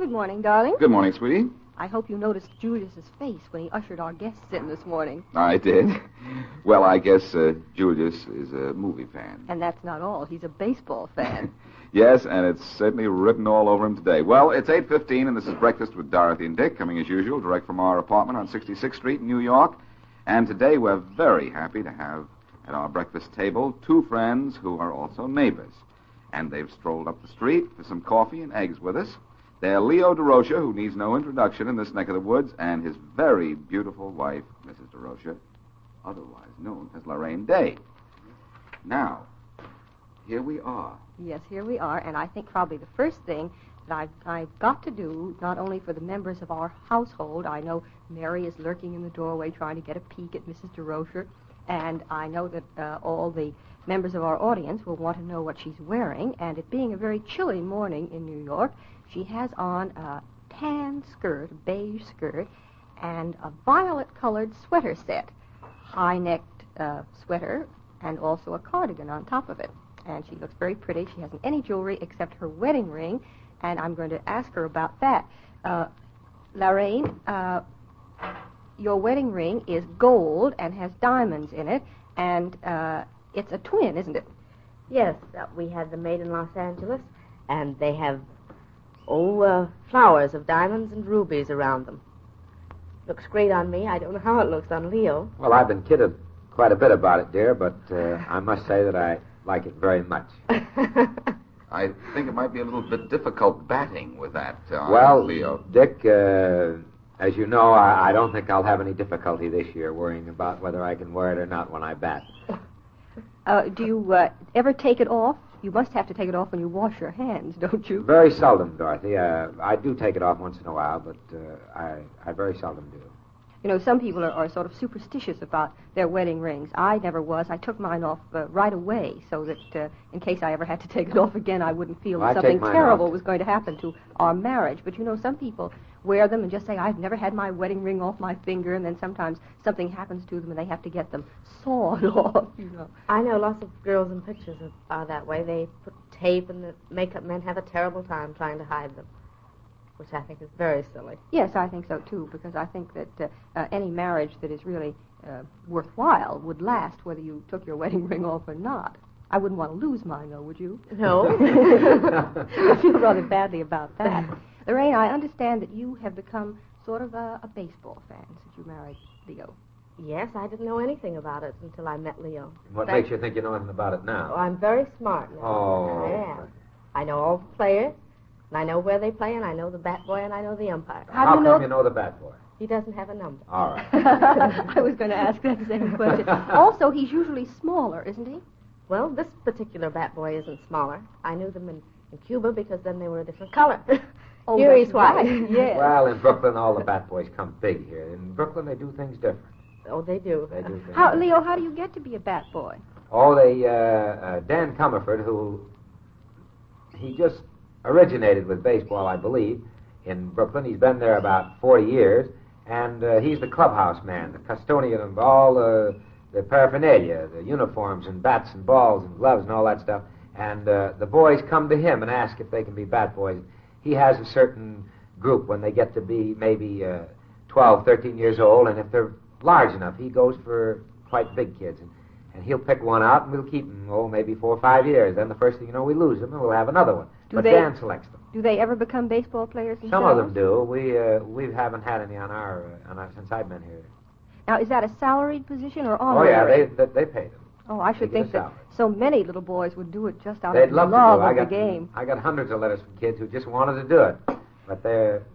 Good morning, darling. Good morning, sweetie. I hope you noticed Julius's face when he ushered our guests in this morning. I did. Well, I guess Julius is a movie fan. And that's not all. He's a baseball fan. Yes, and it's certainly written all over him today. Well, it's 8:15, and this is Breakfast with Dorothy and Dick, coming as usual, direct from our apartment on 66th Street in New York. And today we're very happy to have at our breakfast table two friends who are also neighbors. And they've strolled up the street for some coffee and eggs with us. They're Leo Durocher, who needs no introduction in this neck of the woods, and his very beautiful wife, Mrs. Durocher, otherwise known as Lorraine Day. Now, here we are. Yes, here we are, and I think probably the first thing that I've got to do, not only for the members of our household, I know Mary is lurking in the doorway trying to get a peek at Mrs. Durocher, and I know that all the members of our audience will want to know what she's wearing, and it being a very chilly morning in New York, she has on a tan skirt, a beige skirt, and a violet-colored sweater set, high-necked sweater, and also a cardigan on top of it. And she looks very pretty. She hasn't any jewelry except her wedding ring, and I'm going to ask her about that. Lorraine, your wedding ring is gold and has diamonds in it, and it's a twin, isn't it? Yes, we had them made in Los Angeles, and they have flowers of diamonds and rubies around them. Looks great on me. I don't know how it looks on Leo. Well, I've been kidded quite a bit about it, dear, but I must say that I like it very much. I think it might be a little bit difficult batting with that, well, Leo. Dick, as you know, I don't think I'll have any difficulty this year worrying about whether I can wear it or not when I bat. Do you ever take it off? You must have to take it off when you wash your hands, don't you? Very seldom, Dorothy. I do take it off once in a while, but I very seldom do. You know, some people are sort of superstitious about their wedding rings. I never was. I took mine off right away so that in case I ever had to take it off again, I wouldn't feel that something terrible was going to happen to our marriage. But, you know, some people wear them and just say, I've never had my wedding ring off my finger, and then sometimes something happens to them and they have to get them sawed off, you know. I know lots of girls in pictures are that way. They put tape, and the makeup men have a terrible time trying to hide them, which I think is very silly. Yes, I think so, too, because I think that any marriage that is really worthwhile would last whether you took your wedding ring off or not. I wouldn't want to lose mine, though, would you? No. I feel rather badly about that. Lorraine, I understand that you have become sort of a baseball fan since you married Leo. Yes, I didn't know anything about it until I met Leo. What makes you think you know anything about it now? Oh, I'm very smart now. Oh. I am. I know all the players, and I know where they play, and I know the bat boy, and I know the umpire. How come you know the bat boy? He doesn't have a number. All right. I was going to ask that same question. Also, he's usually smaller, isn't he? Well, this particular bat boy isn't smaller. I knew them in Cuba because then they were a different color. Oh, here he's white. Right. Yes. Well, in Brooklyn, all the bat boys come big here. In Brooklyn, they do things different. Oh, they do. They do things Leo, how do you get to be a bat boy? Oh, Dan Comerford, who he just originated with baseball, I believe, in Brooklyn. He's been there about 40 years, and he's the clubhouse man, the custodian of all the paraphernalia, the uniforms and bats and balls and gloves and all that stuff. And the boys come to him and ask if they can be bat boys. He has a certain group when they get to be maybe 12, 13 years old, and if they're large enough, he goes for quite big kids. And he'll pick one out, and we'll keep him, maybe 4 or 5 years. Then the first thing you know, we lose him, and we'll have another one. Dan selects them. Do they ever become baseball players themselves? Some of them do. We haven't had any on our since I've been here. Now, is that a salaried position or Oh, honorary? yeah, they pay them. Oh, I should think that so many little boys would do it just out They'd of love love to do. of the game. I got hundreds of letters from kids who just wanted to do it. But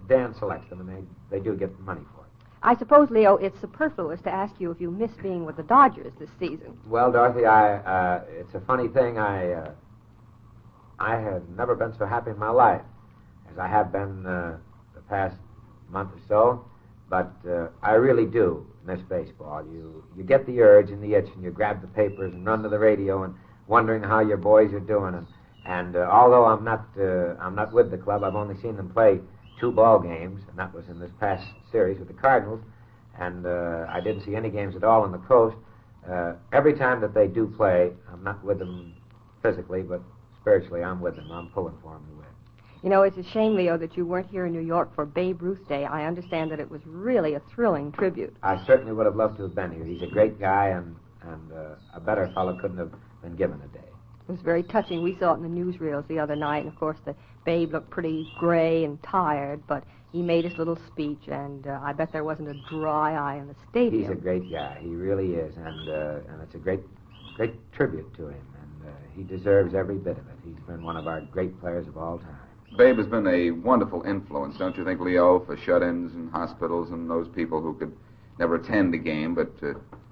Dan selects them, and they do get money for it. I suppose, Leo, it's superfluous to ask you if you miss being with the Dodgers this season. Well, Dorothy, it's a funny thing. I have never been so happy in my life as I have been the past month or so. But I really do miss baseball. You get the urge and the itch, and you grab the papers and run to the radio and wondering how your boys are doing. And although I'm not with the club, I've only seen them play 2 ball games, and that was in this past series with the Cardinals. And I didn't see any games at all on the coast. Every time that they do play, I'm not with them physically, but spiritually I'm with them. I'm pulling for them to win. You know, it's a shame, Leo, that you weren't here in New York for Babe Ruth Day. I understand that it was really a thrilling tribute. I certainly would have loved to have been here. He's a great guy, and a better fellow couldn't have been given a day. It was very touching. We saw it in the newsreels the other night, and of course the Babe looked pretty gray and tired, but he made his little speech, and I bet there wasn't a dry eye in the stadium. He's a great guy. He really is, and it's a great tribute to him, and he deserves every bit of it. He's been one of our great players of all time. Babe has been a wonderful influence, don't you think, Leo, for shut-ins and hospitals and those people who could never attend a game but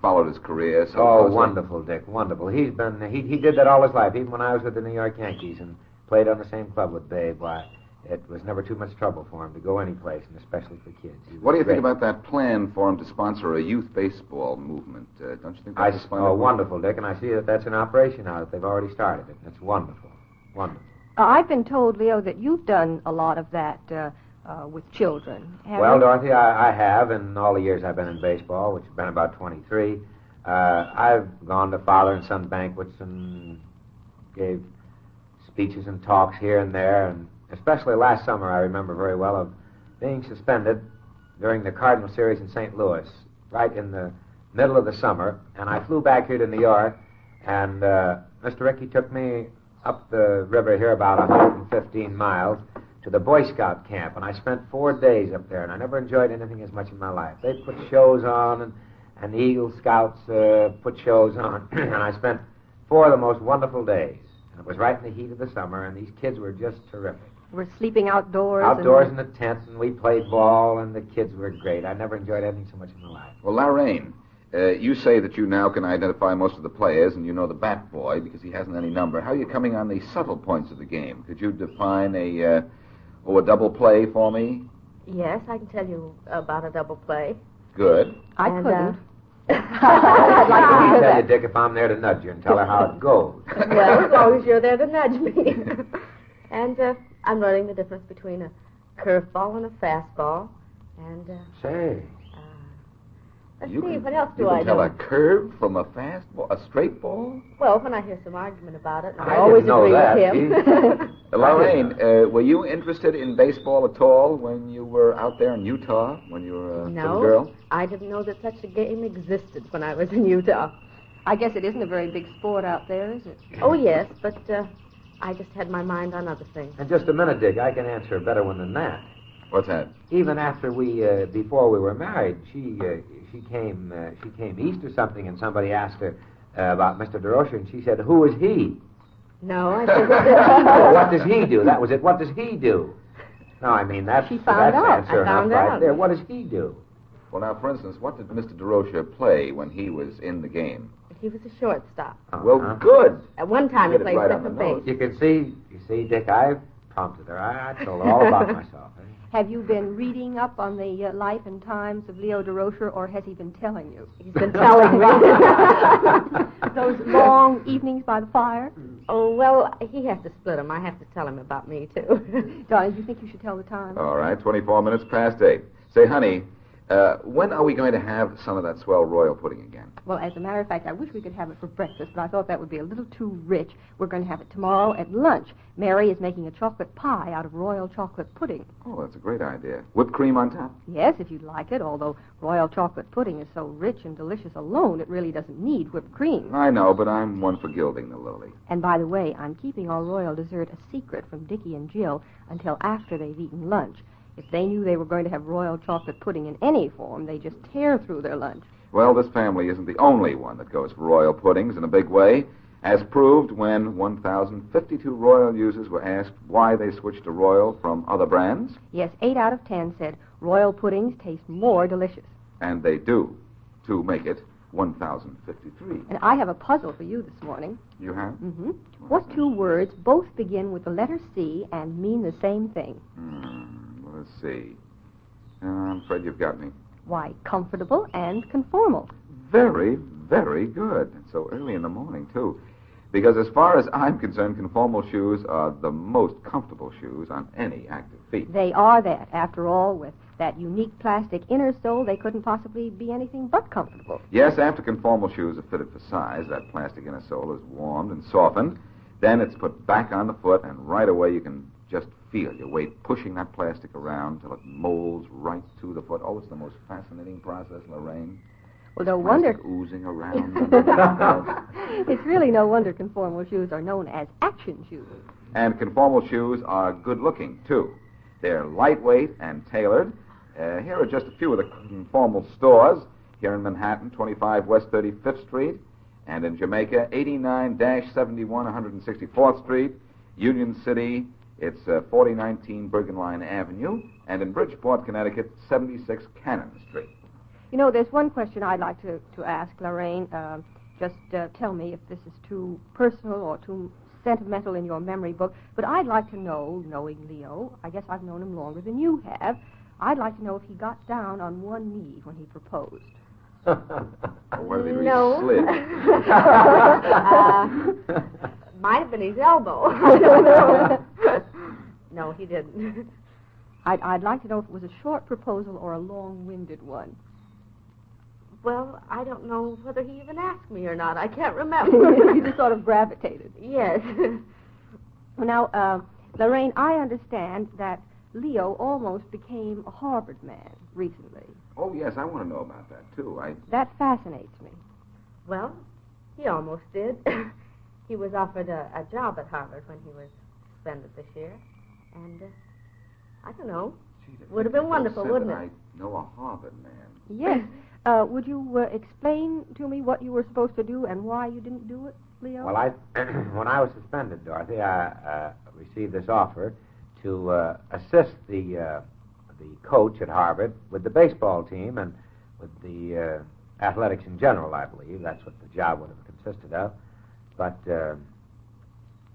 followed his career so closely? Wonderful, Dick, wonderful. He did that all his life, even when I was with the New York Yankees and played on the same club with Babe. Why, it was never too much trouble for him to go any place, and especially for kids. What do you think about that plan for him to sponsor a youth baseball movement? Don't you think that's a splendid wonderful, Dick, and I see that's an operation now that they've already started it. It's wonderful, wonderful. I've been told, Leo, that you've done a lot of that with children. Well, Dorothy, I have in all the years I've been in baseball, which has been about 23. I've gone to father and son banquets and gave speeches and talks here and there, and especially last summer I remember very well of being suspended during the Cardinal series in St. Louis, right in the middle of the summer, and I flew back here to New York, and Mr. Rickey took me up the river here about 115 miles to the Boy Scout camp, and I spent 4 days up there, and I never enjoyed anything as much in my life. They put shows on, and the Eagle Scouts put shows on, and I spent 4 of the most wonderful days. And it was right in the heat of the summer, and these kids were just terrific. We're sleeping outdoors. Outdoors in the tents, and we played ball, and the kids were great. I never enjoyed anything so much in my life. Well, Lorraine, you say that you now can identify most of the players, and you know the bat boy because he hasn't any number. How are you coming on the subtle points of the game? Could you define a double play for me? Yes, I can tell you about a double play. Good. I couldn't. I'd like to hear tell that. you, Dick, if I'm there to nudge you and tell her how it goes. Well, as long as you're there to nudge me. And I'm learning the difference between a curveball and a fastball. And, Say. Let's see, what else do I know? You can tell know? a curve from a fastball, a straight ball? Well, when I hear some argument about it, and I I always didn't know agree that, with him. Lorraine, were you interested in baseball at all when you were out there in Utah, when you were a little girl? I didn't know that such a game existed when I was in Utah. I guess it isn't a very big sport out there, is it? Oh, yes, but I just had my mind on other things. In just a minute, Dick, I can answer a better one than that. What's that? Even after before we were married, she came east or something, and somebody asked her about Mr. Durocher, and she said, "Who is he?" No, I said, What does he do? That was it. What does he do? No, I mean that's She found out. answer I found enough right out. there. What does he do? Well, now, for instance, what did Mr. Durocher play when he was in the game? he was a shortstop. Well, good. At one time, he Get it played right on second the nose. base. You see, Dick, I prompted her. I told her all about myself. Eh? Have you been reading up on the life and times of Leo Durocher, or has he been telling you? He's been telling me. Those long evenings by the fire? Oh, well, he has to split them. I have to tell him about me, too. Darling, do you think you should tell the time? All right, 24 minutes past 8. Say, honey, when are we going to have some of that swell royal pudding again? Well, as a matter of fact, I wish we could have it for breakfast, but I thought that would be a little too rich. We're going to have it tomorrow at lunch. Mary is making a chocolate pie out of royal chocolate pudding. Oh, that's a great idea. Whipped cream on top? Yes, if you'd like it, although royal chocolate pudding is so rich and delicious alone, it really doesn't need whipped cream. I know, but I'm one for gilding the lily. And by the way, I'm keeping our royal dessert a secret from Dickie and Jill until after they've eaten lunch. If they knew they were going to have royal chocolate pudding in any form, they'd just tear through their lunch. Well, this family isn't the only one that goes for royal puddings in a big way, as proved when 1,052 royal users were asked why they switched to royal from other brands. Yes, 8 out of 10 said royal puddings taste more delicious. And they do, to make it 1,053. And I have a puzzle for you this morning. You have? Mm-hmm. What two words both begin with the letter C and mean the same thing? Let's see. I'm afraid you've got me. Why, comfortable and conformal. Very, very good. So early in the morning, too. Because as far as I'm concerned, conformal shoes are the most comfortable shoes on any active feet. They are that. After all, with that unique plastic inner sole, they couldn't possibly be anything but comfortable. Yes, after conformal shoes are fitted for size, that plastic inner sole is warmed and softened. Then it's put back on the foot, and right away you can just feel your weight pushing that plastic around till it molds right to the foot. Oh, it's the most fascinating process, Lorraine. Well, no Plastic wonder. oozing around. It's really no wonder conformal shoes are known as action shoes. And conformal shoes are good-looking, too. They're lightweight and tailored. Here are just a few of the conformal stores. Here in Manhattan, 25 West 35th Street. And in Jamaica, 89-71 164th Street. Union City, it's 4019 Bergen Line Avenue. And in Bridgeport, Connecticut, 76 Cannon Street. You know, there's one question I'd like to ask, Lorraine. Just tell me if this is too personal or too sentimental in your memory book. But I'd like to know, knowing Leo, I guess I've known him longer than you have, I'd like to know if he got down on one knee when he proposed. Where did he reach No. slid? Might have been his elbow. I don't know. No, he didn't. I'd like to know if it was a short proposal or a long-winded one. Well, I don't know whether he even asked me or not. I can't remember. You just sort of gravitated. Yes. Well, now, Lorraine, I understand that Leo almost became a Harvard man recently. Oh, yes, I want to know about that, too. That fascinates me. Well, he almost did. He was offered a job at Harvard when he was suspended this year. And, I don't know. Would have been wonderful, wouldn't it? I know a Harvard man. Yes. Would you explain to me what you were supposed to do and why you didn't do it, Leo? Well, when I was suspended, Dorothy, I received this offer to assist the coach at Harvard with the baseball team and with the athletics in general, I believe. That's what the job would have consisted of. But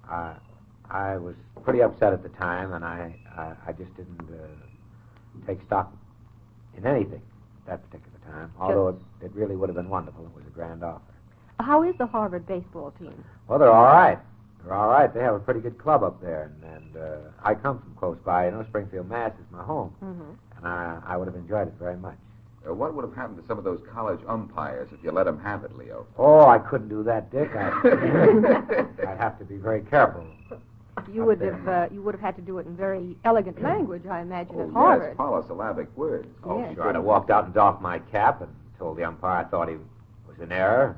I was pretty upset at the time, and I just didn't take stock in anything at that particular time, although it really would have been wonderful. It was a grand offer. How is the Harvard baseball team? Well, they're all right. They're all right. They have a pretty good club up there, and I come from close by. You know, Springfield, Mass. is my home, and I would have enjoyed it very much. What would have happened to some of those college umpires if you let them have it, Leo? Oh, I couldn't do that, Dick. I'd have to be very careful. You would have had to do it in very elegant language, I imagine, at Yes, Harvard. polysyllabic words. Oh, Yes. sure. I'd have walked out and doffed my cap and told the umpire I thought he was in error,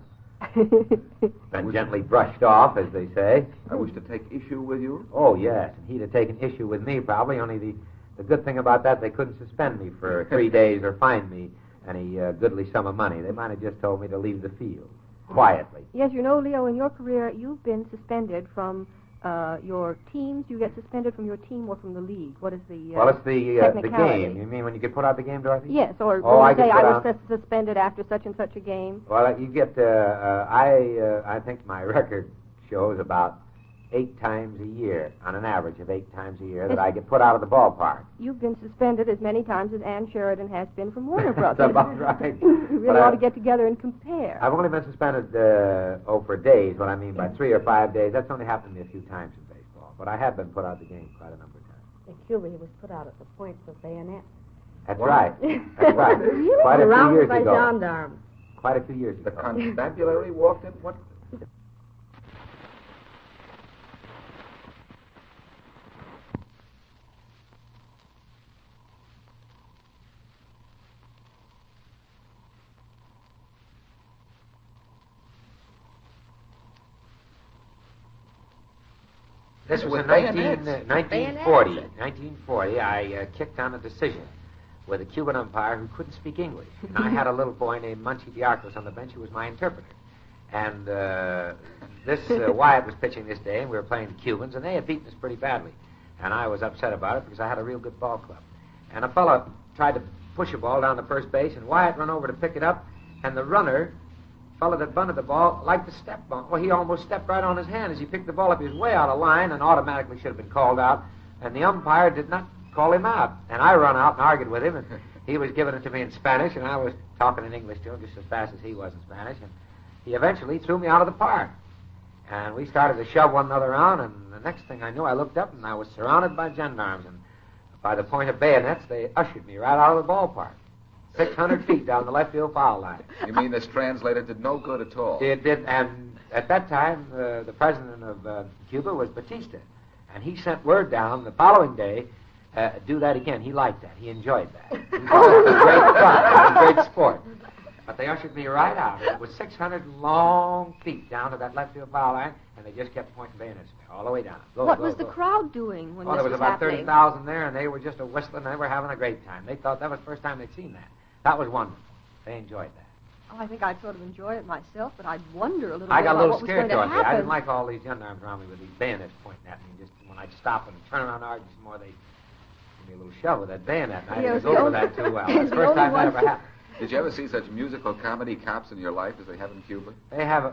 then gently brushed off, as they say. I wish to take issue with you. Oh, yes, and he'd have taken issue with me probably, only the good thing about that, they couldn't suspend me for 3 days or fine me any goodly sum of money. They might have just told me to leave the field quietly. Yes, you know, Leo, in your career, you've been suspended from your teams. You get suspended from your team or from the league. What is the Well, it's the technicality? game. You mean when you get put out of the game, Dorothy? Yes, or Oh, I say get I put was suspended after such and such a game. Well, you get, I think my record shows about 8 times a year, on an average of 8 times a year, that I get put out of the ballpark. You've been suspended as many times as Ann Sheridan has been from Warner That's Brothers. about right. You really But ought to get together and compare. I've only been suspended, for days. What I mean by 3 or 5 days. That's only happened to me a few times in baseball. But I have been put out of the game quite a number of times. In Cuba, he was put out at the points of bayonet. That's Wow. right. That's right. Quite a few Surrounded years by ago. gendarmes. Quite a few years The ago. constabulary walked in? What? This was With in bayonets? 1940. 1940, I kicked on a decision with a Cuban umpire who couldn't speak English. And I had a little boy named Munchie Diarcos on the bench who was my interpreter. And Wyatt was pitching this day, and we were playing the Cubans, and they had beaten us pretty badly. And I was upset about it because I had a real good ball club. And a fellow tried to push a ball down to first base, and Wyatt ran over to pick it up, and the runner, fellow that bunted the ball, liked to step on. Well, he almost stepped right on his hand as he picked the ball up. He was way out of line and automatically should have been called out. And the umpire did not call him out. And I run out and argued with him, and he was giving it to me in Spanish, and I was talking in English to him just as fast as he was in Spanish. And he eventually threw me out of the park. And we started to shove one another around, and the next thing I knew, I looked up, and I was surrounded by gendarmes. And by the point of bayonets, they ushered me right out of the ballpark. 600 feet down the left field foul line. You mean this translator did no good at all? It did, and at that time, the president of Cuba was Batista. And he sent word down the following day, do that again. He liked that. He enjoyed that. He thought it was great fun. It was great sport. But they ushered me right out. It was 600 long feet down to that left field foul line, and they just kept pointing bayonets at me all the way down. What was the crowd doing when this there was about happening? 30,000 there, and they were just whistling, and they were having a great time. They thought that was the first time they'd seen that. That was wonderful. They enjoyed that. Oh, I think I'd sort of enjoy it myself, but I'd wonder a little I bit got a about little what was scared, going to Dorothy. I happen. didn't like all these gendarmes around me with these bayonets pointing at me. Just when I'd stop and turn around hard some more, they'd give me a little shove with that bayonet, and I didn't go over that too well. That's the first time that ever happened. Did you ever see such musical comedy cops in your life as they have in Cuba? They have,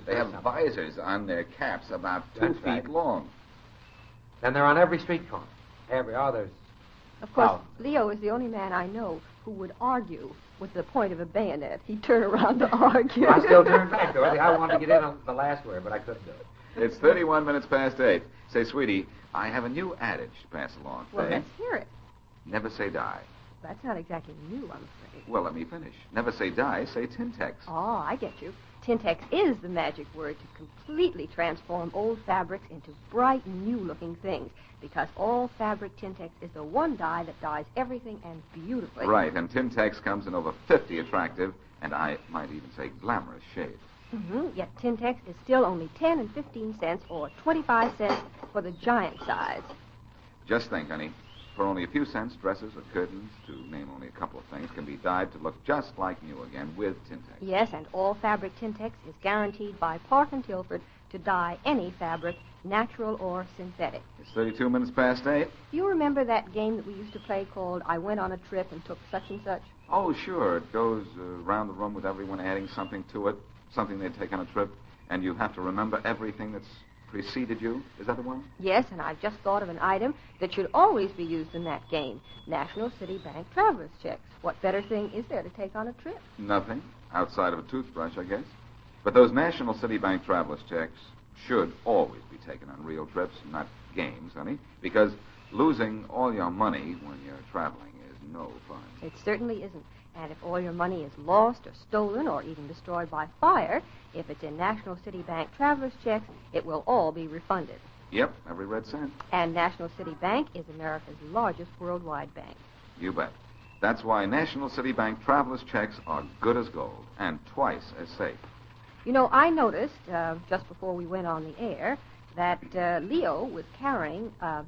They have visors on their caps about 2 feet right. long. And they're on every street corner. There's... Of course, Leo is the only man I know who would argue with the point of a bayonet. He'd turn around to argue. I still turn back, Dorothy. I wanted to get in on the last word, but I couldn't do it. It's 31 minutes past 8. Say, sweetie, I have a new adage to pass along Well, today. let's hear it. Never say die. That's not exactly new, I'm afraid. Well, let me finish. Never say die, say Tintex. Oh, I get you. Tintex is the magic word to completely transform old fabrics into bright, new-looking things, because all fabric Tintex is the one dye that dyes everything and beautifully. Right, and Tintex comes in over 50 attractive, and I might even say glamorous shades. Mm-hmm. Yet Tintex is still only 10 and 15 cents or 25 cents for the giant size. Just think, honey. For only a few cents, dresses or curtains, to name only a couple of things, can be dyed to look just like new again with Tintex. Yes, and all fabric Tintex is guaranteed by Park and Tilford to dye any fabric, natural or synthetic. It's 32 minutes past 8. Do you remember that game that we used to play called I Went on a Trip and Took Such and Such? Oh, sure. It goes around the room with everyone adding something to it, something they'd take on a trip, and you have to remember everything that's preceded you. Is that the one? Yes, and I've just thought of an item that should always be used in that game. National City Bank traveler's checks. What better thing is there to take on a trip? Nothing, outside of a toothbrush, I guess. But those National City Bank traveler's checks should always be taken on real trips, not games, honey, because losing all your money when you're traveling is no fun. It certainly isn't. And if all your money is lost or stolen or even destroyed by fire, if it's in National City Bank traveler's checks, it will all be refunded. Yep, every red cent. And National City Bank is America's largest worldwide bank. You bet. That's why National City Bank traveler's checks are good as gold and twice as safe. You know, I noticed just before we went on the air that Leo was carrying a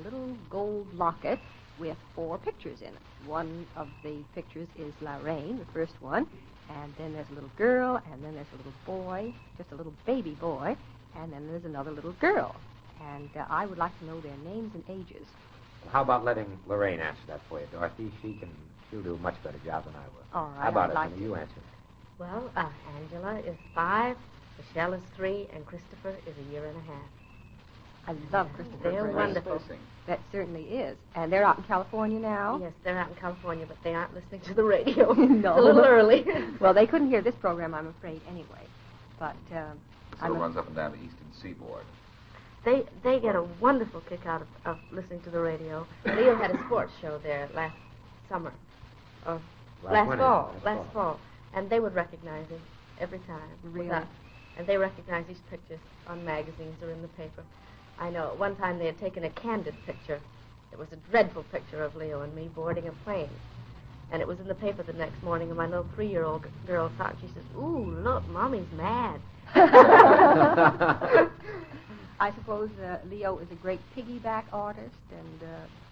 little gold locket with 4 pictures in it. One of the pictures is Lorraine, the first one, and then there's a little girl, and then there's a little boy, just a little baby boy, and then there's another little girl. And I would like to know their names and ages. Well, how about letting Lorraine answer that for you, Dorothy? She'll do a much better job than I will. All right, How about I'd it, like Minnie? You answer. Well, Angela is 5, Michelle is 3, and Christopher is a year and a half. I love Christopher. They're Bird. wonderful. That certainly is. And they're out in California now? Yes, they're out in California, but they aren't listening to the radio. No. It's a little early. Well, they couldn't hear this program, I'm afraid, anyway. But So it runs up and down the eastern seaboard. They get a wonderful kick out of listening to the radio. Leo had a sports show there last summer. Or last fall. And they would recognize him every time. Really? And they recognize these pictures on magazines or in the paper. I know at one time they had taken a candid picture. It was a dreadful picture of Leo and me boarding a plane. And it was in the paper the next morning, and my little 3-year-old girl thought, she says, "Ooh, look, Mommy's mad." I suppose Leo is a great piggyback artist and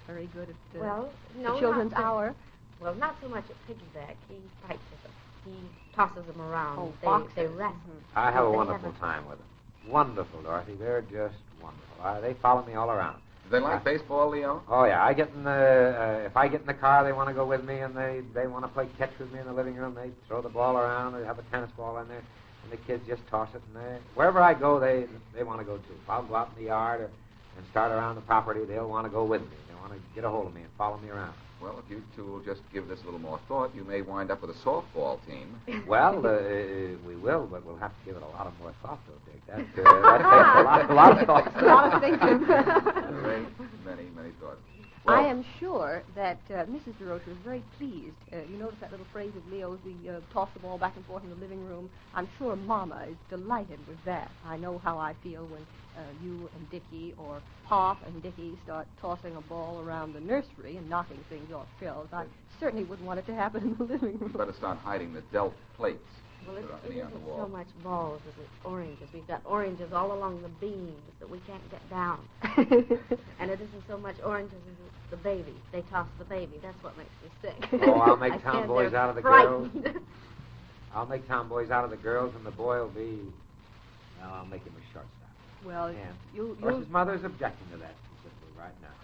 very good at the Children's Hour. Well, not so much at piggyback. He fights with them. He tosses them around. Oh, they rest. I have a They wonderful time with them. Wonderful, Dorothy. They're just wonderful. They follow me all around. Do they like baseball, Leo? Oh, yeah. I get in the, if I get in the car, they want to go with me, and they want to play catch with me in the living room. They throw the ball around. They have a tennis ball in there, and the kids just toss it. And wherever I go, they want to go, too. If I'll go out in the yard and start around the property, they'll want to go with me. They want to get a hold of me and follow me around. Well, if you two will just give this a little more thought, you may wind up with a softball team. Well, we will, but we'll have to give it a lot of more thought, though, Dick. That takes a lot of thought. A lot of thinking. Many thoughts. Well, I am sure that Mrs. Durocher is very pleased. You notice that little phrase of Leo's, we toss the ball back and forth in the living room. I'm sure Mama is delighted with that. I know how I feel when you and Dickie or Pop and Dickie start tossing a ball around the nursery and knocking things off shelves. I certainly wouldn't want it to happen in the living room. You better start hiding the dealt plates. Well, it Hanging on isn't the wall. so much balls as it's oranges. We've got oranges all along the beams that we can't get down. And it isn't so much oranges as it's the baby. They toss the baby. That's what makes me sick. Oh, I'll make I tomboys stand out of the there girls. frightened. I'll make tomboys out of the girls, and the boy will be... Well, I'll make him a shortstop. Well, And you... of course, his mother's objecting to that specifically right now.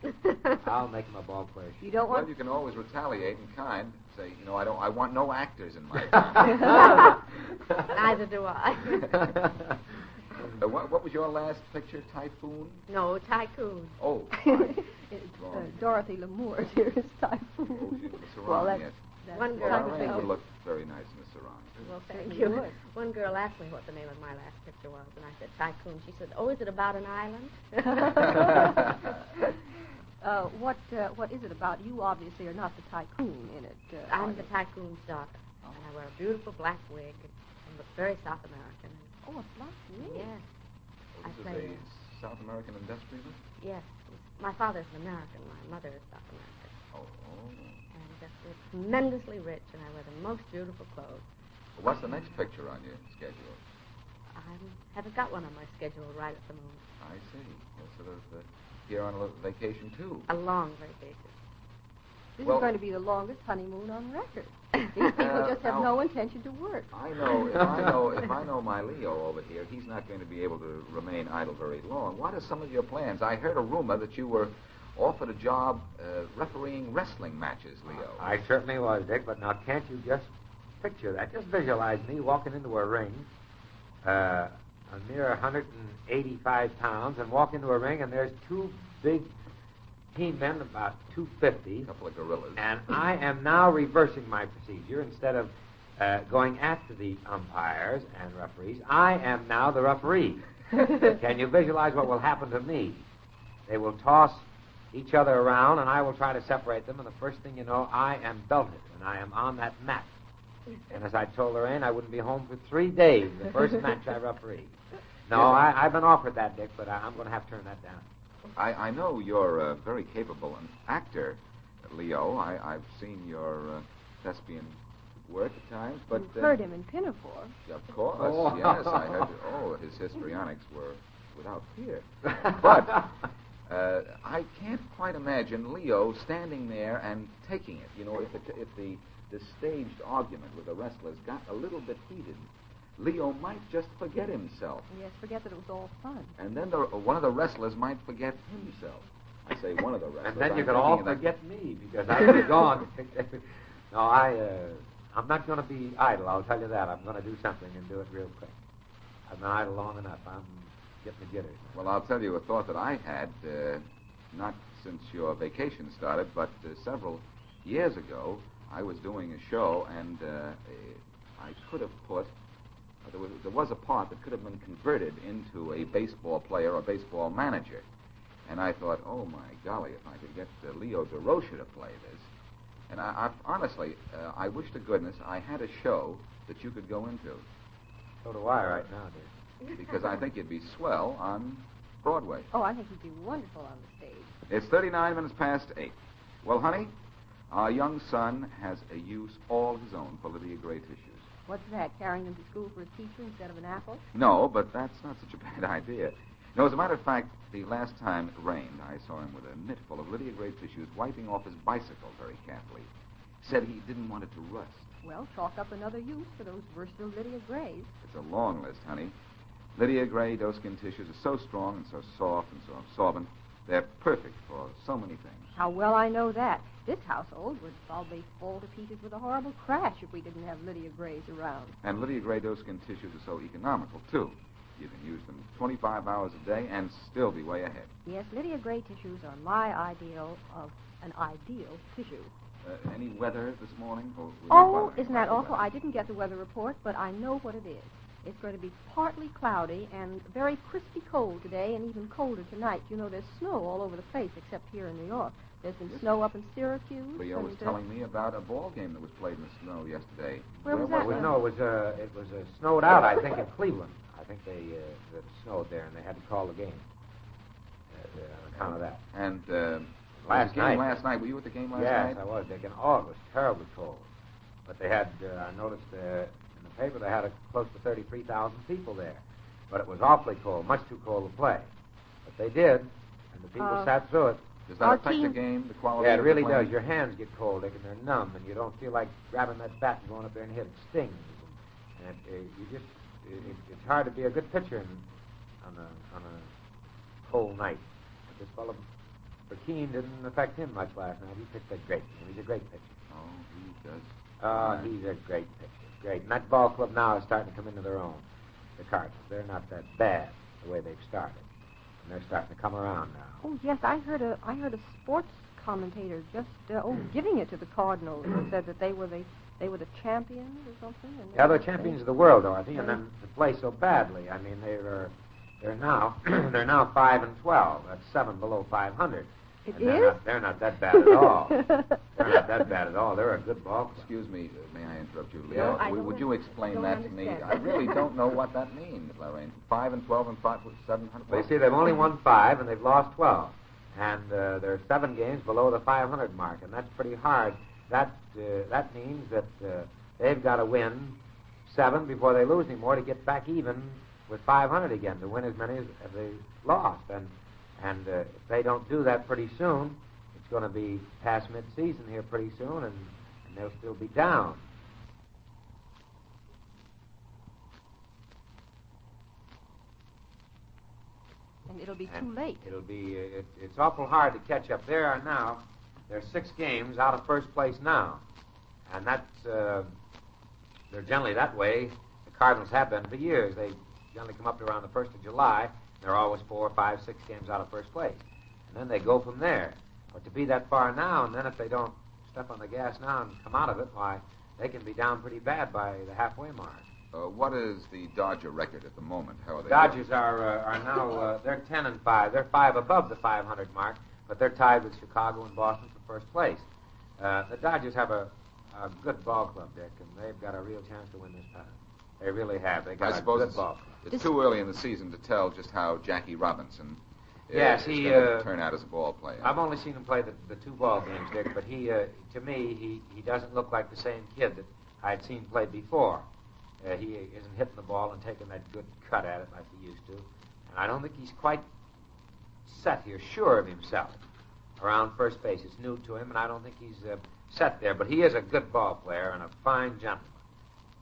She says no. I'll make him a ball player. You don't want... Well, you can always retaliate in kind. Say, I want no actors in my family. Neither do I. What was your last picture, Typhoon? No, Tycoon. Oh, right. Dorothy Lamour's here is Typhoon. Oh, she's Miss Sarong, Well, that's... yes. One Well, girl. our Rain would look very nice, Miss Sarong. Well, thank Certainly you. would. One girl asked me what the name of my last picture was, and I said Tycoon. She said, "Oh, is it about an island?" What is it about? You obviously are not the tycoon in it. I'm the tycoon's daughter, and I wear a beautiful black wig and look very South American. Oh, a black wig. Yes, Well, this I is say a South American industrialist? yes. My father's an American. My mother is South American. Oh. And we're tremendously rich, and I wear the most beautiful clothes. Well, what's the next picture on your schedule? I haven't got one on my schedule right at the moment. I see. You're sort of here on a little vacation, too. A long vacation. This Well- is going to be the longest honeymoon on record. These people just have no intention to work. I know, if I know my Leo over here, he's not going to be able to remain idle very long. What are some of your plans? I heard a rumor that you were offered a job refereeing wrestling matches, Leo. I certainly was, Dick, but now can't you just picture that? Just visualize me walking into a ring, a mere 185 pounds, and walk into a ring, and there's two big team men, about 250. A couple of gorillas. And I am now reversing my procedure. Instead of going after the umpires and referees, I am now the referee. Can you visualize what will happen to me? They will toss each other around, and I will try to separate them, and the first thing you know, I am belted, and I am on that mat. And as I told Lorraine, I wouldn't be home for 3 days, the first match I refereed. No, I've been offered that, Dick, but I'm going to have to turn that down. I know you're very capable an actor, Leo. I've seen your thespian work at times, but... You've heard him in Pinafore. Of course, Oh. yes. I heard... Oh, his histrionics were without fear. But I can't quite imagine Leo standing there and taking it. You know, if the staged argument with the wrestlers got a little bit heated, Leo might just forget himself. Yes, forget that it was all fun. And then one of the wrestlers might forget himself. I say one of the wrestlers. And then you I'm could all thinking that- forget me, because I would be gone. No, I'm not going to be idle, I'll tell you that. I'm going to do something and do it real quick. I've been idle long enough. I'm getting the jitters. Well, I'll tell you a thought that I had, not since your vacation started, but several years ago. I was doing a show, and I could have put... There was a part that could have been converted into a baseball player or baseball manager. And I thought, oh, my golly, if I could get Leo Durocher to play this. And I honestly, I wish to goodness I had a show that you could go into. So do I right now, Dick. Because I think you'd be swell on Broadway. Oh, I think he'd be wonderful on the stage. It's 39 minutes past 8. Well, honey, our young son has a use all his own for Lydia Gray tissues. What's that, carrying them to school for a teacher instead of an apple? No, but that's not such a bad idea. No, as a matter of fact, the last time it rained, I saw him with a mitt full of Lydia Gray tissues wiping off his bicycle very carefully. Said he didn't want it to rust. Well, chalk up another use for those versatile Lydia Grays. It's a long list, honey. Lydia Gray doe-skin tissues are so strong and so soft and so absorbent. They're perfect for so many things. How well I know that. This household would probably fall to pieces with a horrible crash if we didn't have Lydia Grays around. And Lydia Gray doe-skin tissues are so economical, too. You can use them 25 hours a day and still be way ahead. Yes, Lydia Gray tissues are my ideal of an ideal tissue. Any weather this morning? Oh, isn't that awful? I didn't get the weather report, but I know what it is. It's going to be partly cloudy and very crispy cold today and even colder tonight. You know, there's snow all over the place except here in New York. There's been snow up in Syracuse. Leo was telling me about a ball game that was played in the snow yesterday. Where was that? No, it was snowed out, I think, in Cleveland. I think it snowed there, and they had to call the game on account of that. And last night. Were you at the game last night? Yes, I was, Dick. And it was terribly cold. But they had, I noticed in the paper, they had close to 33,000 people there. But it was awfully cold, much too cold to play. But they did, and the people sat through it. Does that affect the game, the quality? Yeah, it really of the play? does. Your hands get cold, Dick, and they're numb, and you don't feel like grabbing that bat and going up there and hit it. Stings. And it's hard to be a good pitcher on a cold night. But this fellow, Burkeen, didn't affect him much last night. He pitched that great. He's a great pitcher. Oh, he does. He's a great pitcher. Great. And that ball club now is starting to come into their own. The Cardinals. They're not that bad the way they've started. And they're starting to come around now. Oh, yes, I heard a sports commentator just giving it to the Cardinals and said that they were the champions or something. And yeah, they're champions of the world, Dorothy, and then to play so badly. I mean, they're now 5-12. That's 7 below 500. They're not that bad at all. They're not that bad at all. They're a good ball club. Excuse me, may I interrupt you, Leo? No, Would you explain that to me? I really don't know what that means, Lorraine. 5-12 and 700. Well, you see, they've only won 5 and they've lost 12, and they're 7 games below the 500 mark, and that's pretty hard. That means that they've got to win 7 before they lose any more to get back even with 500 again, to win as many as they lost. And if they don't do that pretty soon, it's going to be past mid-season here pretty soon, and they'll still be down. And it'll be too late. It'll be. It's awful hard to catch up. There are now. There's 6 games out of first place now, and that's. They're generally that way. The Cardinals have been for years. They generally come up to around the 1st of July. They're always 4, 5, 6 games out of first place, and then they go from there. But to be that far now, and then if they don't step on the gas now and come out of it, why, they can be down pretty bad by the halfway mark. What is the Dodger record at the moment? How are they? Dodgers are now they're 10-5. They're 5 above the 500 mark, but they're tied with Chicago and Boston for first place. The Dodgers have a good ball club, Dick, and they've got a real chance to win this pennant. They really have. They got a good ball club. It's too early in the season to tell just how Jackie Robinson is going to turn out as a ball player. I've only seen him play the 2 ball games, Dick, but he, to me, he doesn't look like the same kid that I'd seen play before. He isn't hitting the ball and taking that good cut at it like he used to. And I don't think he's quite set here, sure of himself, around first base. It's new to him, and I don't think he's set there. But he is a good ball player and a fine gentleman.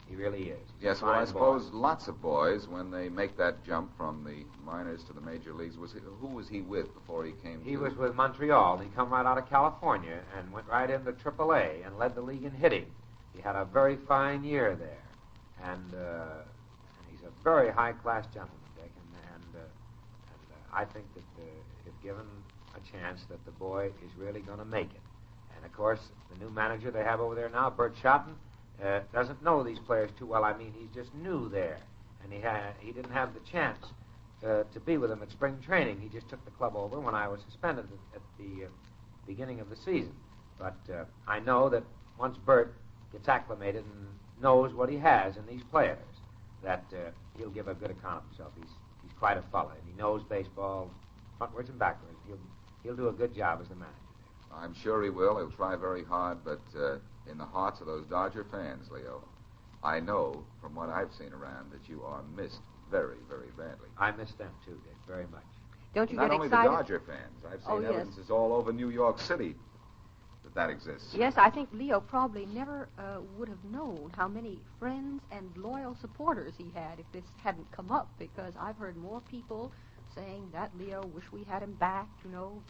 He really is. Yes, well, I suppose lots of boys, when they make that jump from the minors to the major leagues, who was he with before he came He was with Montreal. He come right out of California and went right into AAA and led the league in hitting. He had a very fine year there. And he's a very high-class gentleman, Dick. And I think that if given a chance, that the boy is really going to make it. And, of course, the new manager they have over there now, Bert Schotten, doesn't know these players too well. I mean, he's just new there, and he didn't have the chance to be with them at spring training. He just took the club over when I was suspended at the beginning of the season. But I know that once Bert gets acclimated and knows what he has in these players, that he'll give a good account of himself. He's quite a fella, and he knows baseball frontwards and backwards. He'll do a good job as the manager. I'm sure he will. He'll try very hard, but in the hearts of those Dodger fans, Leo, I know from what I've seen around that you are missed very, very badly. I miss them too, Dick, very much. Don't you Not get only excited? the Dodger fans. I've seen yes. evidences all over New York City that exists. Yes, I think Leo probably never would have known how many friends and loyal supporters he had if this hadn't come up, because I've heard more people saying that Leo, wish we had him back,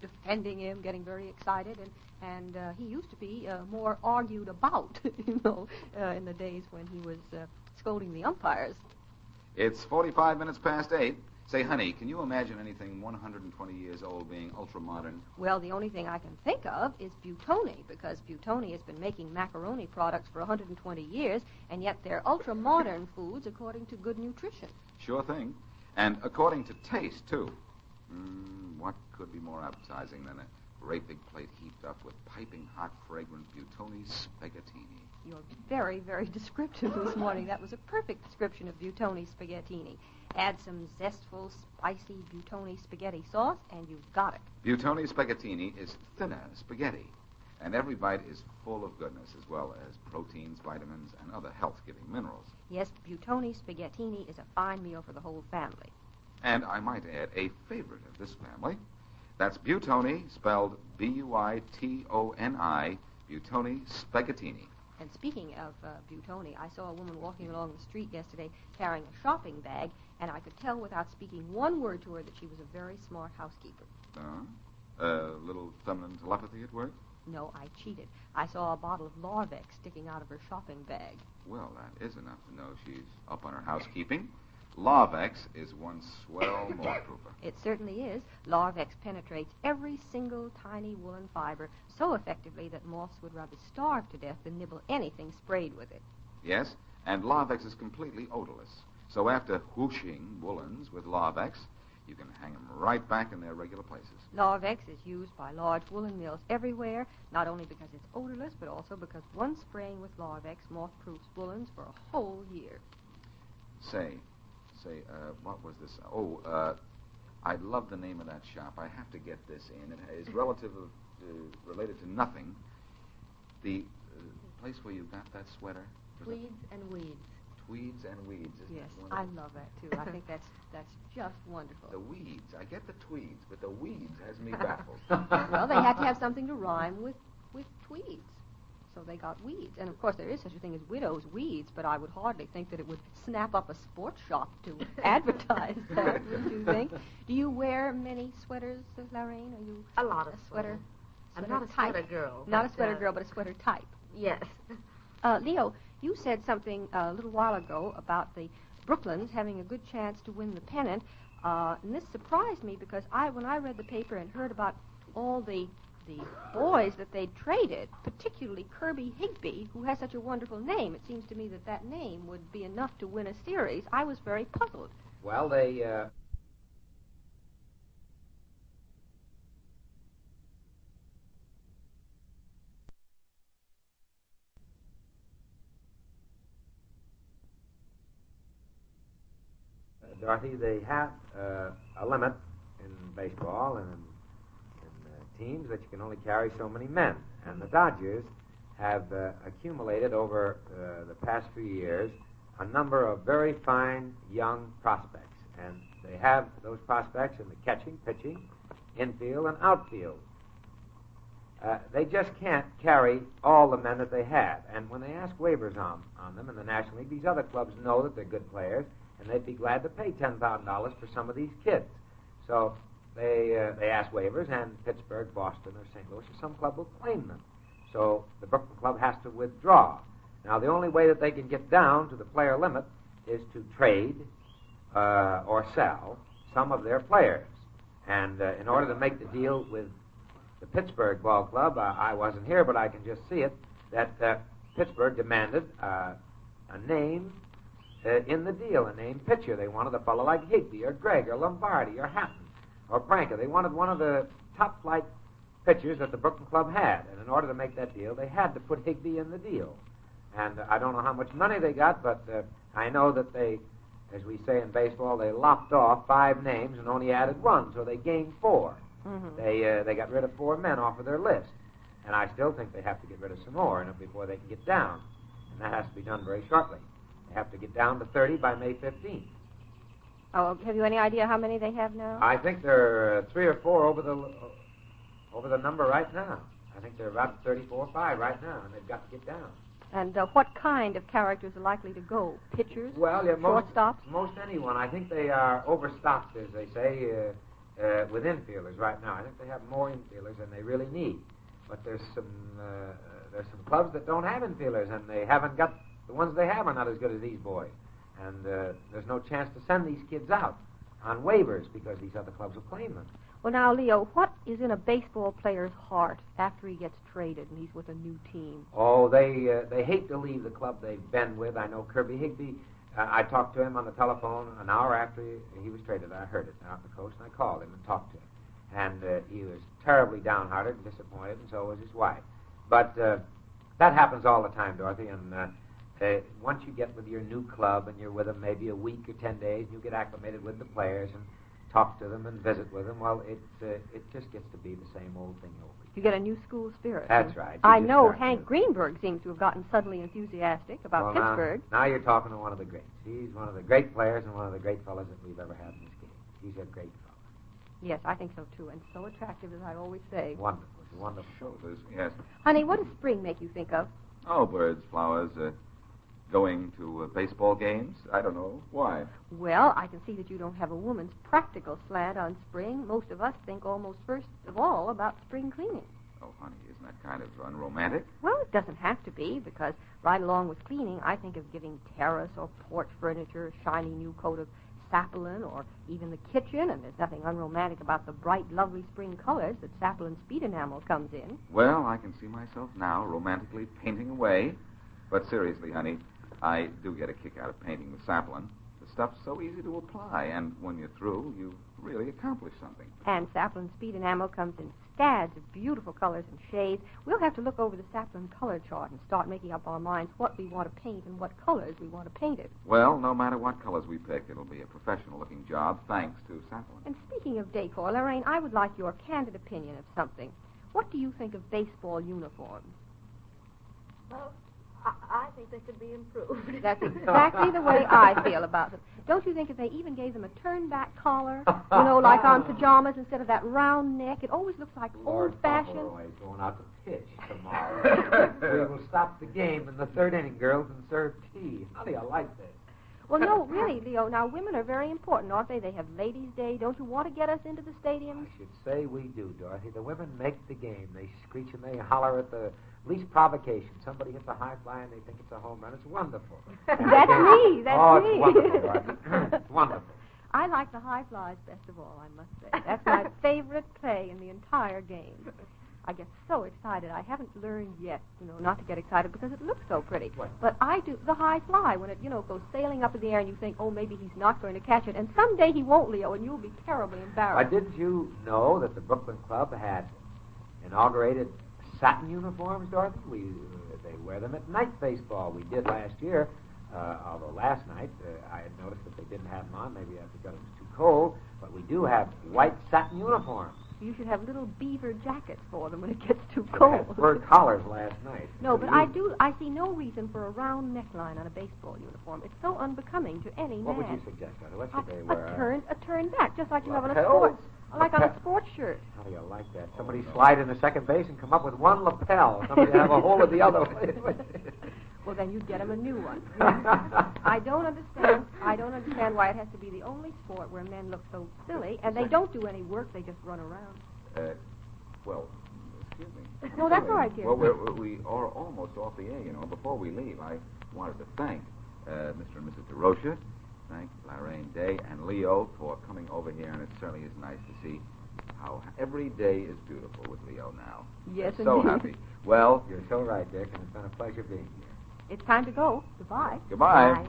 defending him, getting very excited, and he used to be more argued about, in the days when he was scolding the umpires. It's 45 minutes past 8. Say, honey, can you imagine anything 120 years old being ultra-modern? Well, the only thing I can think of is Buitoni, because Buitoni has been making macaroni products for 120 years, and yet they're ultra-modern foods according to Good Nutrition. Sure thing. And according to taste, too. What could be more appetizing than a great big plate heaped up with piping hot, fragrant Buitoni spaghettini? You're very, very descriptive this morning. That was a perfect description of Buitoni spaghettini. Add some zestful, spicy Buitoni spaghetti sauce, and you've got it. Buitoni spaghettini is thinner spaghetti, and every bite is full of goodness, as well as proteins, vitamins, and other health-giving minerals. Yes, Buitoni spaghettini is a fine meal for the whole family. And I might add a favorite of this family. That's Buitoni, spelled B-U-I-T-O-N-I, Buitoni spaghettini. And speaking of Buitoni, I saw a woman walking along the street yesterday carrying a shopping bag, and I could tell without speaking one word to her that she was a very smart housekeeper. A little feminine telepathy at work? No, I cheated. I saw a bottle of Larvex sticking out of her shopping bag. Well, that is enough to know she's up on her housekeeping. Larvex is one swell moth-proofer. It certainly is. Larvex penetrates every single tiny woolen fiber so effectively that moths would rather starve to death than nibble anything sprayed with it. Yes, and Larvex is completely odorless. So after whooshing woolens with Larvex, you can hang them right back in their regular places. Larvex is used by large woolen mills everywhere, not only because it's odorless, but also because one spraying with Larvex moth-proofs woolens for a whole year. What was this? I love the name of that shop. I have to get this in. It is related to nothing. The place where you got that sweater? Tweeds and Weeds. Tweeds and Weeds. Isn't Yes, that I wonderful? love that, too. I think that's just wonderful. The Weeds. I get the Tweeds, but the Weeds has me baffled. Well, they had to have something to rhyme with tweeds. So they got Weeds. And, of course, there is such a thing as widow's weeds, but I would hardly think that it would snap up a sports shop to advertise that, would you think? Do you wear many sweaters, Lorraine? Are you A lot of a sweater? I'm not a type? sweater girl. Not a but, sweater girl, but a sweater type. Yes. Leo, you said something a little while ago about the Brooklyns having a good chance to win the pennant, and this surprised me because when I read the paper and heard about all the boys that they traded, particularly Kirby Higbee, who has such a wonderful name, it seems to me that name would be enough to win a series. I was very puzzled. Well, they... Dorothy, they have a limit in baseball and in teams that you can only carry so many men. And the Dodgers have accumulated over the past few years a number of very fine young prospects. And they have those prospects in the catching, pitching, infield, and outfield. They just can't carry all the men that they have. And when they ask waivers on them in the National League, these other clubs know that they're good players, and they'd be glad to pay $10,000 for some of these kids. So they ask waivers, and Pittsburgh, Boston, or St. Louis, or some club will claim them. So the Brooklyn club has to withdraw. Now, the only way that they can get down to the player limit is to trade or sell some of their players. And in order to make the deal with the Pittsburgh ball club, I wasn't here, but I can just see it, that Pittsburgh demanded a name in the deal, a named pitcher. They wanted a fellow like Higbee or Gregg or Lombardi or Hatton or Pranker. They wanted one of the top-flight pitchers that the Brooklyn club had. And in order to make that deal, they had to put Higbee in the deal. And I don't know how much money they got, but I know that they, as we say in baseball, they lopped off 5 names and only added 1, so they gained 4. Mm-hmm. They got rid of 4 men off of their list. And I still think they have to get rid of some more before they can get down. And that has to be done very shortly. They have to get down to 30 by May 15th. Oh, have you any idea how many they have now? I think they're 3 or 4 over the number right now. I think they're about 34 or 5 right now, and they've got to get down. And what kind of characters are likely to go? Pitchers? Well, yeah, shortstops? Most anyone. I think they are overstocked, as they say, with infielders right now. I think they have more infielders than they really need. But there's some clubs that don't have infielders, and they haven't got the ones they have are not as good as these boys. And there's no chance to send these kids out. on waivers because these other clubs will claim them. Well, now, Leo, what is in a baseball player's heart after he gets traded and he's with a new team? Oh, they hate to leave the club they've been with. I know Kirby Higbee. I talked to him on the telephone an hour after he was traded. I heard it out the coach, and I called him and talked to him. And he was terribly downhearted and disappointed, and so was his wife. But that happens all the time, Dorothy, and once you get with your new club and you're with them maybe a week or 10 days, you get acclimated with the players and talk to them and visit with them, well, it just gets to be the same old thing over again. You get a new school spirit. That's right. I know Hank Greenberg seems to have gotten suddenly enthusiastic about Pittsburgh. Now you're talking to one of the greats. He's one of the great players and one of the great fellas that we've ever had in this game. He's a great fellow. Yes, I think so, too, and so attractive, as I always say. Wonderful. He's a wonderful. Shoulders, yes. Honey, what does spring make you think of? Oh, birds, flowers, going to baseball games. I don't know. Why? Well, I can see that you don't have a woman's practical slant on spring. Most of us think almost first of all about spring cleaning. Oh, honey, isn't that kind of unromantic? Well, it doesn't have to be, because right along with cleaning, I think of giving terrace or porch furniture a shiny new coat of sapolin, or even the kitchen, and there's nothing unromantic about the bright, lovely spring colors that sapolin speed enamel comes in. Well, I can see myself now romantically painting away. But seriously, honey, I do get a kick out of painting with sapolin. The stuff's so easy to apply, and when you're through, you really accomplish something. And sapolin speed enamel comes in scads of beautiful colors and shades. We'll have to look over the sapolin color chart and start making up our minds what we want to paint and what colors we want to paint it. Well, no matter what colors we pick, it'll be a professional-looking job, thanks to sapolin. And speaking of decor, Lorraine, I would like your candid opinion of something. What do you think of baseball uniforms? Well, I think they could be improved. That's exactly the way I feel about them. Don't you think if they even gave them a turn-back collar, you know, like on pajamas instead of that round neck, it always looks like old-fashioned. Lord Fauntleroy going out to pitch tomorrow. We will stop the game in the third inning, girls, and serve tea. How do you like this? Well, no, really, Leo. Now, women are very important, aren't they? They have Ladies' Day. Don't you want to get us into the stadium? I should say we do, Dorothy. The women make the game. They screech and they holler at the least provocation. Somebody hits a high fly and they think it's a home run. It's wonderful. That's me. That's me. It's wonderful, Dorothy. It's wonderful. I like the high flies best of all, I must say. That's my favorite play in the entire game. I get so excited. I haven't learned yet, you know, not to get excited because it looks so pretty. What? But I do the high fly when it, you know, goes sailing up in the air and you think, oh, maybe he's not going to catch it. And someday he won't, Leo, and you'll be terribly embarrassed. Didn't you know that the Brooklyn Club had inaugurated satin uniforms, Dorothy? They wear them at night baseball. We did last year, although last night I had noticed that they didn't have them on, maybe because it was too cold. But we do have white satin uniforms. You should have little beaver jackets for them when it gets too They cold. had fur collars last night. No, but I see no reason for a round neckline on a baseball uniform. It's so unbecoming to any What man. would you suggest, Dorothy? What should they wear? A turn back, just like you have on a Lapels? on a sports shirt. How do you like that? Somebody slide into second base and come up with one lapel. Somebody have a hold of the other one. Well, then you'd get him a new one. I don't understand why it has to be the only sport where men look so silly, and they don't do any work, they just run around. Well, excuse me. No, that's all right, dear. Well, we are almost off the air, you know. Before we leave, I wanted to thank Mr. and Mrs. Durocher, thank Lorraine Day and Leo for coming over here, and it certainly is nice to see how every day is beautiful with Leo now. Yes, so indeed. happy. Well, You're so right, Dick, and it's been a pleasure being here. It's time to go. Goodbye. Goodbye. Bye.